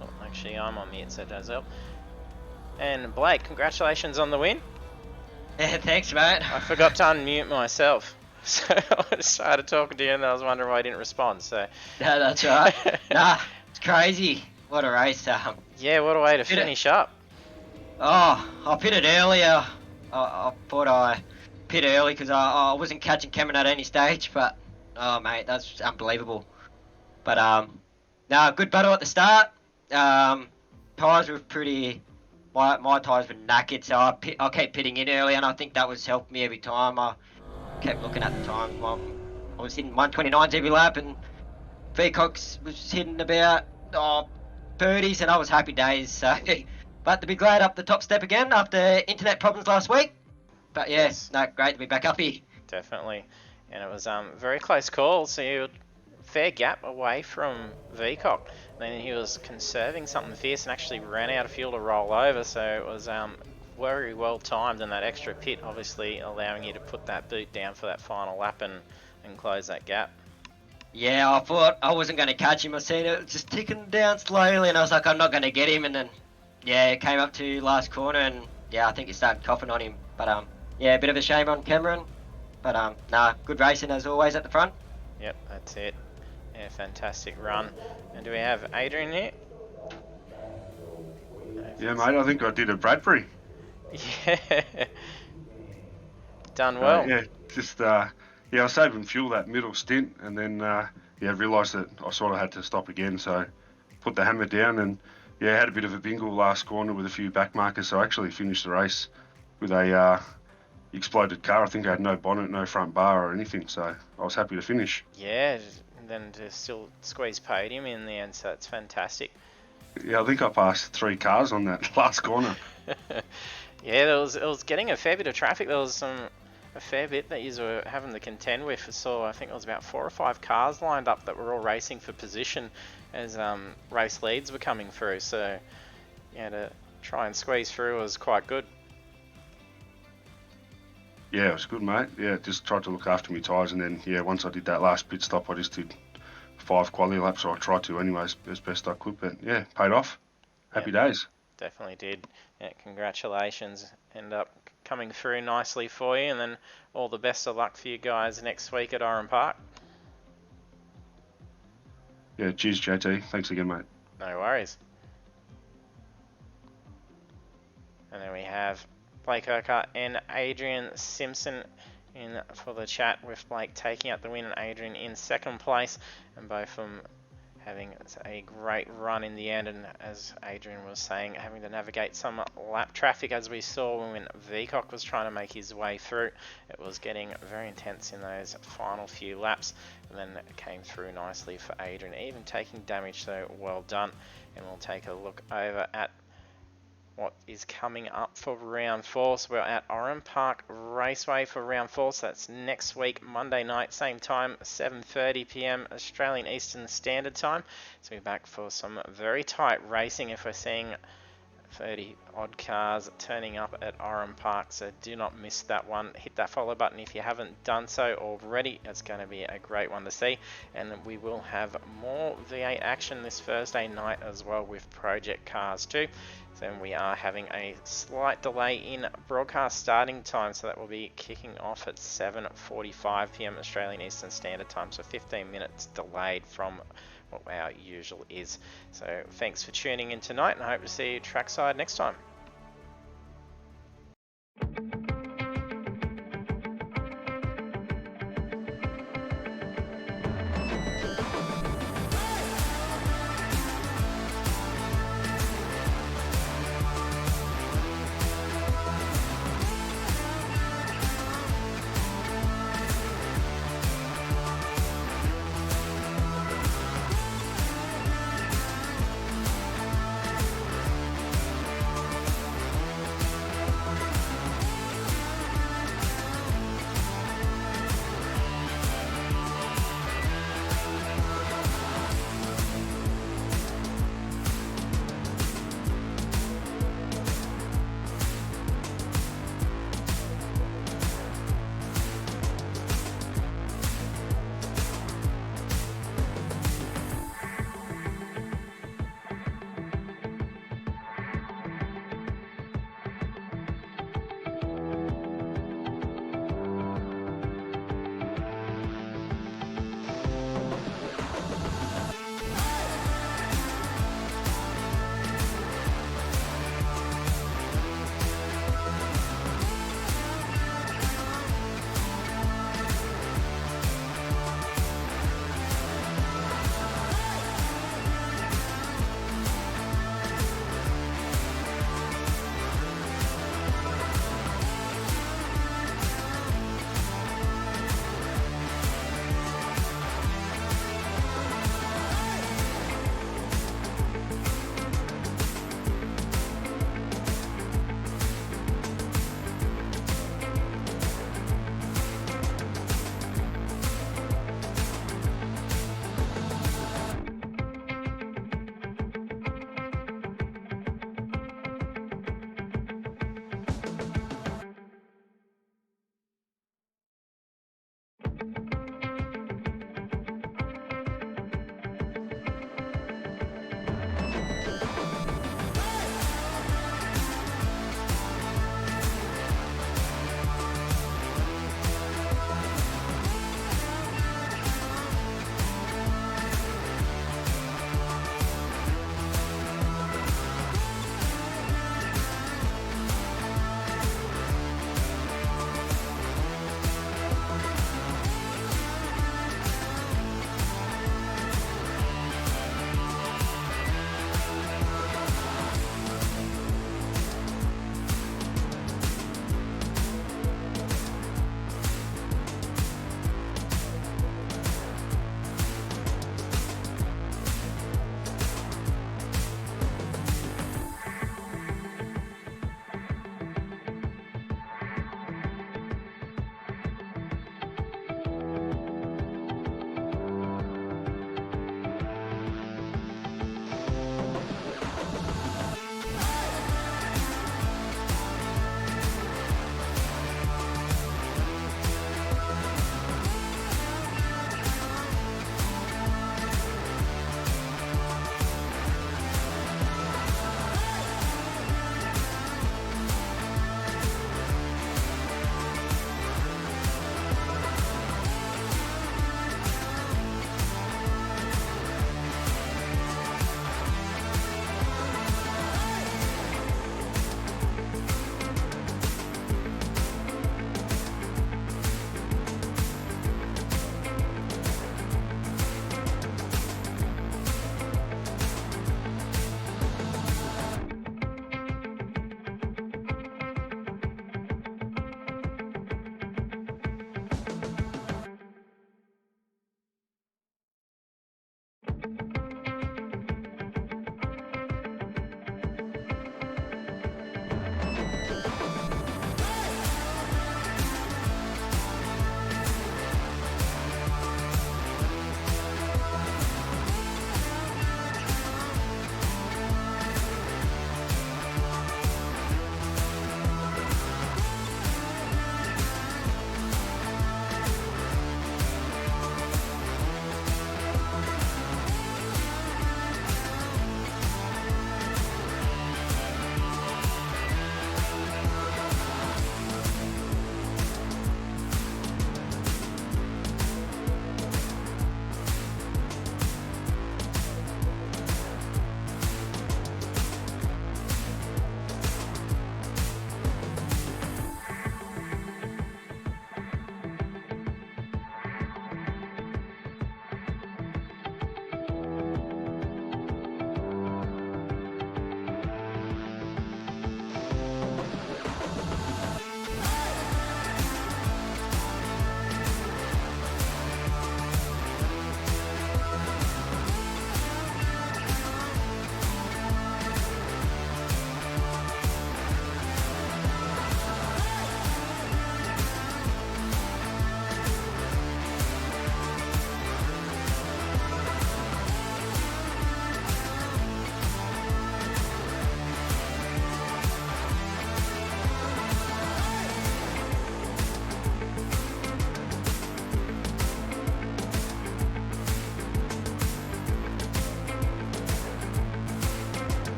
Oh, actually I'm on mute, so it does help. And Blake, congratulations on the win. Yeah, thanks, mate. I forgot to unmute myself, so I started talking to you, and then I was wondering why I didn't respond. So No, that's right. Nah, it's crazy. What a race. Yeah, what a way to finish up. Oh, I pitted earlier. I thought I pit early because I wasn't catching Cameron at any stage, but oh, mate, that's unbelievable. But no, good battle at the start. Tyres were pretty. My tyres were knackered, so I kept pitting in early, and I think that was helped me every time. I kept looking at the times. I was hitting 129s every lap, and Veacock was hitting about 30s, and I was happy days. So, but to be glad up the top step again after internet problems last week. But yes, no, great to be back up here. Definitely, and it was very close call. So you fair gap away from Vcock. Then he was conserving something fierce and actually ran out of fuel to roll over, so it was very well timed, and that extra pit obviously allowing you to put that boot down for that final lap and close that gap. Yeah, I thought I wasn't going to catch him. I seen it just ticking down slowly, and I was like, I'm not going to get him. And then, yeah, it came up to last corner, and yeah, I think it started coughing on him. But yeah, a bit of a shame on Cameron. But nah, good racing as always at the front. Yep, that's it. Yeah, fantastic run. And do we have Adrian here? Yeah, mate, I think I did a Bradbury. Yeah. Done well. Yeah, just yeah, I was saving fuel that middle stint, and then yeah, realised that I sort of had to stop again, so put the hammer down, and yeah, had a bit of a bingle last corner with a few back markers, so I actually finished the race with a exploded car. I think I had no bonnet, no front bar or anything, so I was happy to finish. Yeah, and then to still squeeze podium in the end, so that's fantastic. Yeah, I think I passed 3 cars on that last corner. Yeah, it was getting a fair bit of traffic. There was a fair bit that you were having to contend with. So I think it was about 4 or 5 cars lined up that were all racing for position as race leads were coming through. So yeah, to try and squeeze through was quite good. Yeah, it was good, mate. Yeah, just tried to look after my tyres, and then yeah, once I did that last pit stop, I just did 5 quality laps, or I tried to anyways, as best I could. But yeah, paid off. Happy days. Definitely did. Yeah, congratulations. End up coming through nicely for you, and then all the best of luck for you guys next week at Oran Park. Yeah, cheers, JT. Thanks again, mate. No worries. And then we have Blake Urquhart and Adrian Simpson in for the chat, with Blake taking out the win and Adrian in second place, and both of them having a great run in the end, and as Adrian was saying, having to navigate some lap traffic, as we saw when Vcock was trying to make his way through. It was getting very intense in those final few laps, and then it came through nicely for Adrian, even taking damage, so well done. And we'll take a look over at what is coming up for round 4. So we're at Oran Park Raceway for round 4, so that's next week, Monday night, same time, 7:30 PM Australian Eastern Standard Time. So we're back for some very tight racing if we're seeing 30 odd cars turning up at Oran Park, so do not miss that one. Hit that follow button if you haven't done so already. It's going to be a great one to see, and we will have more V8 action this Thursday night as well with Project Cars 2. So we are having a slight delay in broadcast starting time, so that will be kicking off at 7:45 PM Australian Eastern Standard Time, so 15 minutes delayed from what our usual is. So thanks for tuning in tonight, and I hope to see you trackside next time.